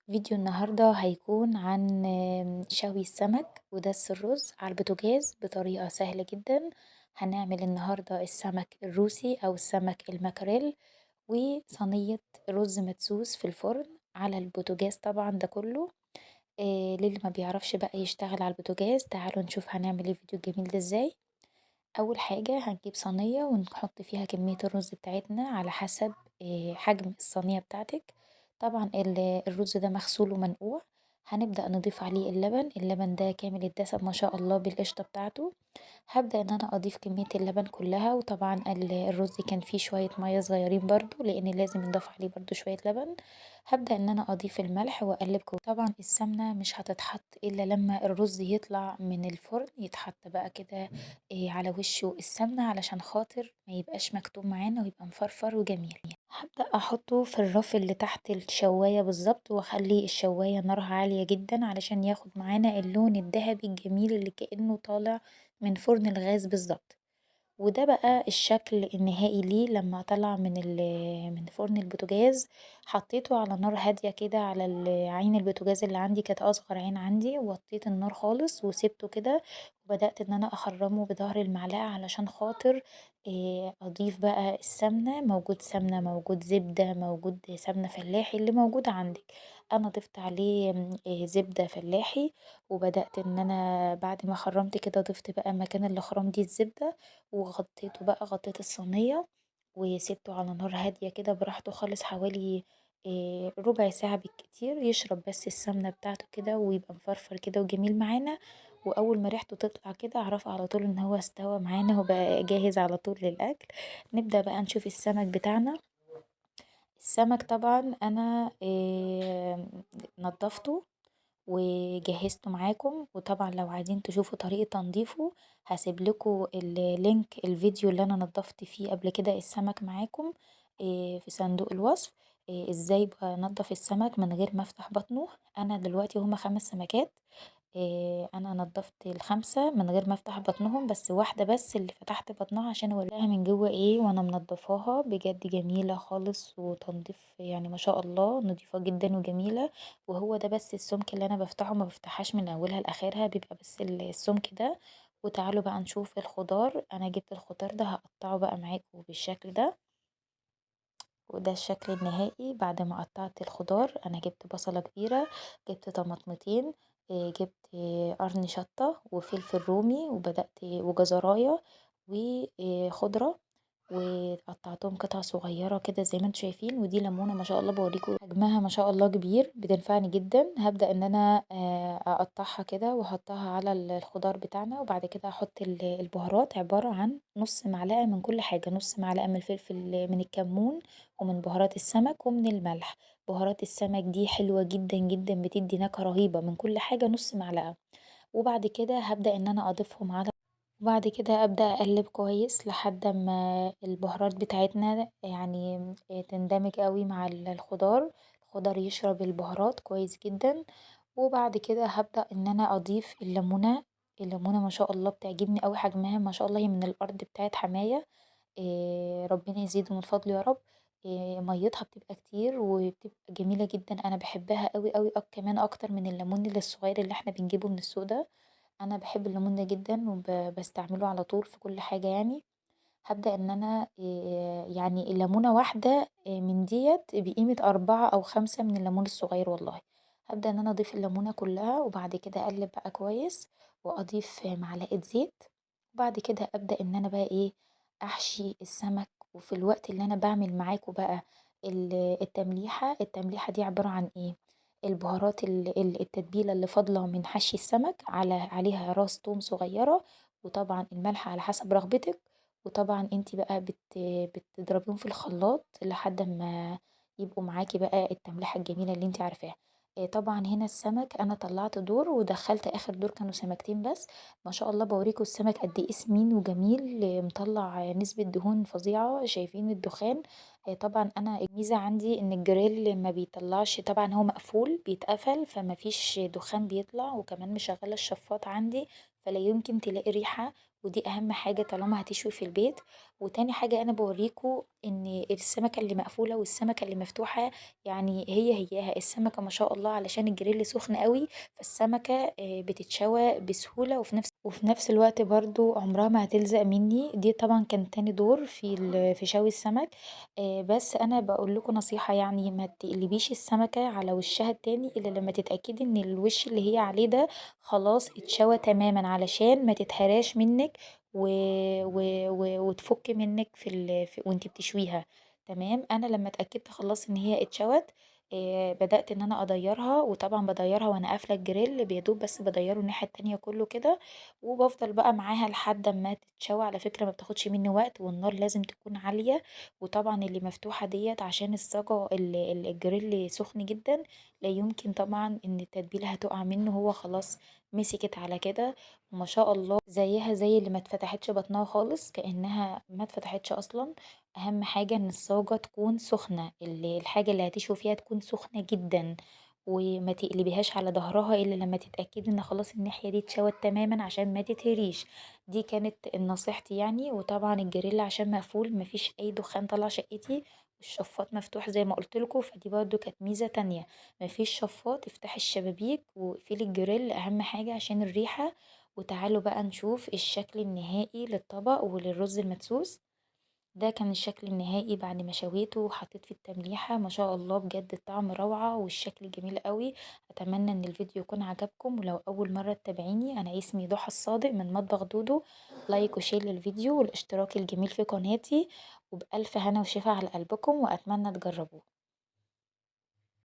فيديو النهاردة هيكون عن شوي السمك ودس الرز على البوتاجاز بطريقة سهلة جدا. هنعمل النهاردة السمك الروسي أو السمك المكاريل وصينية رز مدسوس في الفرن على البوتاجاز طبعا ده كله. للي ما بيعرفش بقى يشتغل على البوتاجاز تعالوا نشوف هنعمل ايه الفيديو الجميل ده ازاي. أول حاجة هنجيب صينية ونحط فيها كمية الرز بتاعتنا على حسب حجم الصينية بتاعتك. طبعا الرز ده مغسول ومنقوع. هنبدأ نضيف عليه اللبن ده كامل الدسم ما شاء الله بالقشطة بتاعته. هبدأ ان انا اضيف كمية اللبن كلها وطبعا الرز كان فيه شوية مية صغيرين برضو لان لازم نضاف عليه برضو شوية لبن. هبدأ ان انا اضيف الملح واقلب طبعا السمنة مش هتتحط الا لما الرز يطلع من الفرن يتحط بقى كده على وشه السمنة علشان خاطر ما يبقاش مكتوم معانا ويبقى مفرفر وجميل. هبدأ احطه في الرف اللي تحت الشواية بالظبط واخلي الشواية نارها عالية جدا علشان ياخد معانا اللون الذهبي الجميل اللي كأنه طالع من فرن الغاز بالضبط. وده بقى الشكل النهائي ليه لما طلع من فرن البوتاجاز. حطيته على نار هادية كده على عين البوتاجاز اللي عندي كانت أصغر عين عندي ووطيت النار خالص وسيبته كده. وبدأت ان انا اخرمه بظهر المعلقة علشان خاطر اضيف بقى السمنة موجود سمنة موجود زبدة موجود سمنة فلاحي اللي موجود عندك. انا ضفت عليه زبدة فلاحي. وبدأت ان انا بعد ما خرمت كده ضفت بقى مكان الاخرام دي الزبدة. وغطيته بقى غطيت الصينية وسيبته على نار هادية كده براحته خالص حوالي ربع ساعة بالكتير يشرب بس السمنة بتاعته كده ويبقى مفرفر كده وجميل معانا. وأول ما ريحته تطلع كده اعرف على طول ان هو استوى معانا وبقى جاهز على طول للأكل. نبدأ بقى نشوف السمك بتاعنا. السمك طبعا أنا نضفته وجهزته معاكم وطبعا لو عايزين تشوفوا طريقة تنظيفه هسيبلكوا اللينك الفيديو اللي انا نضفت فيه قبل كده السمك معاكم في صندوق الوصف. ازاي بنضف السمك من غير ما افتح بطنه. انا دلوقتي هما 5 سمكات. انا نضفت ال5 من غير ما افتح بطنهم بس واحدة بس اللي فتحت بطنها عشان اوريها من جوه ايه وانا منضفاها بجد جميلة خالص وتنظيف يعني ما شاء الله نضيفة جدا وجميلة. وهو ده بس السمك اللي انا بفتحه ما بفتحهاش من اولها لاخرها بيبقى بس السمك ده. وتعالوا بقى نشوف الخضار انا جبت الخضار ده هقطعه بقى معاكم بالشكل ده. وده الشكل النهائي بعد ما قطعت الخضار انا جبت بصلة كبيرة. جبت طماطمتين. جبت قرن شطة وفلفل رومي وبدأت وجزراية وخضرة. وقطعتهم قطع صغيرة كده زي ما انتوا شايفين ودي ليمونة ما شاء الله بوريكم حجمها ما شاء الله كبير بتنفعني جدا. هبدأ ان انا اقطعها كده واحطها على الخضار بتاعنا وبعد كده احط البهارات عبارة عن نص معلقة من كل حاجة نص معلقة من الفلفل من الكمون ومن بهارات السمك ومن الملح. بهارات السمك دي حلوة جدا جدا بتدي نكهة رهيبة من كل حاجة نص معلقة. وبعد كده هبدأ ان انا اضيفهم على وبعد كده أبدأ أقلب كويس لحد ما البهارات بتاعتنا يعني تندمج قوي مع الخضار يشرب البهارات كويس جدا. وبعد كده هبدأ ان انا اضيف الليمونة. الليمونة ما شاء الله بتعجبني قوي حجمها ما شاء الله هي من الأرض بتاعت حماية. ربنا يزيده من فضله يا رب. ميتها بتبقى كتير وبتبقى جميلة جدا أنا بحبها قوي قوي كمان أكتر من الليمون الصغير اللي احنا بنجيبه من السوق ده. أنا باحب الليمون ده جدًا وباستعمله على طول في كل حاجة يعني. هابدأ إن أنا يعني الليمونة واحدة من ديّة بقيمة 4 أو 5 من الليمون الصغير والله. هابدأ إن أنا أضيف الليمونة كلها وبعد كده أقلب بقى كويس وأضيف معلقة زيت. وبعد كده أبدأ إن أنا بقى إيه، أحشي السمك وفي الوقت اللي أنا باعمل معاكم بقى التمليحة. التمليحة دي عبارة عن إيه، البهارات التتبيلة اللي فاضلة من حشي السمك عليها راس توم صغيرة. وطبعا الملح على حسب رغبتك. وطبعا انتي بقى بتضربيهم في الخلاط لحد ما يبقوا معاكي بقى التملحة الجميلة اللي انتي عارفاها. طبعا هنا السمك انا طلعت دور ودخلت اخر دور كانوا سمكتين بس. ما شاء الله بوريكوا السمك قد ايه سمين وجميل مطلع نسبة دهون فظيعة شايفين الدخان. طبعا انا الميزة عندي ان الجريل ما بيطلعش طبعا هو مقفول بيتقفل فما فيش دخان بيطلع وكمان مشغلة الشفاط عندي. فلا يمكن تلاقي ريحة ودي أهم حاجة طالما هتشوي في البيت. وتاني حاجة أنا باوريكم إن السمكة اللي مقفولة والسمكة اللي مفتوحة يعني هياها، السمكة ما شاء الله علشان الجريل سخن أوي فالسمكة بتتشوى بسهولة وفي نفس الوقت برضه عمرها ما هتلزق مني، دي طبعًا كان تاني دور في شوي السمك. بس أنا باقول لكم نصيحة يعني ما تقلبيش السمكة على وشها التاني إلا لما تتأكدي إن الوش اللي هي عليه ده خلاص اتشوى تمامًا علشان ما تتهراش منِك و و و وتفُك منِك وأنتِ بتشويها. تمام، أنا لما اتأكدت خلاص إن هي اتشوت بدأت إن أنا أديّرها، وطبعًا باديّرها وأنا قافلة الجريل يادوب بس باديّره الناحية التانية كله كده، وبافضل بقى معاها لحد أما تتشوى، على فكرة ما بتاخدش مني وقت والنار لازم تكون عالية. وطبعًا اللي مفتوحة ديّة عشان الصاجة الجريل سخن جدًا لا يمكن طبعًا إن التتبيلة هتقع منه، هو خلاص مسكت على كده وما شاء الله زيها زي اللي ما اتفتحتش بطنها خالص كأنها ما اتفتحتش أصلًا. أهم حاجة إن الصاجة تكون سخنة، الحاجة اللي هتشوي فيها تكون سخنة جدًا، وما تقلبيهاش على ضهرها إلا لما تتأكدي إن خلاص الناحية دي اتشوت تمامًا عشان ما تتهريش. دي كانت نصيحتي يعني. وطبعًا الجريل عشان مقفول ما فيش أي دخان طالع شقتي والشفاط مفتوح زي ما قُلت لكم، فدي برضه كانت ميزة تانية. ما فيش شفاط، افتحي الشبابيك واقفلي الجريل أهم حاجة عشان الريحة. وتعالوا بقى نشوف الشكل النهائي للطبق وللرز المدسوس. ده كان الشكل النهائي بعد ما شويته وحطيت فيه التمليحة، ما شاء الله بجد الطعم روعة والشكل جميل أوي. أتمنى إن الفيديو يكون عجبكم، ولو أول مرة تتابعيني أنا اسمي ضحى الصادق من مطبخ دودو. لايك وشير للفيديو والاشتراك الجميل في قناتي، وبألف هنا وشفا على قلبكم وأتمنى تجربوه.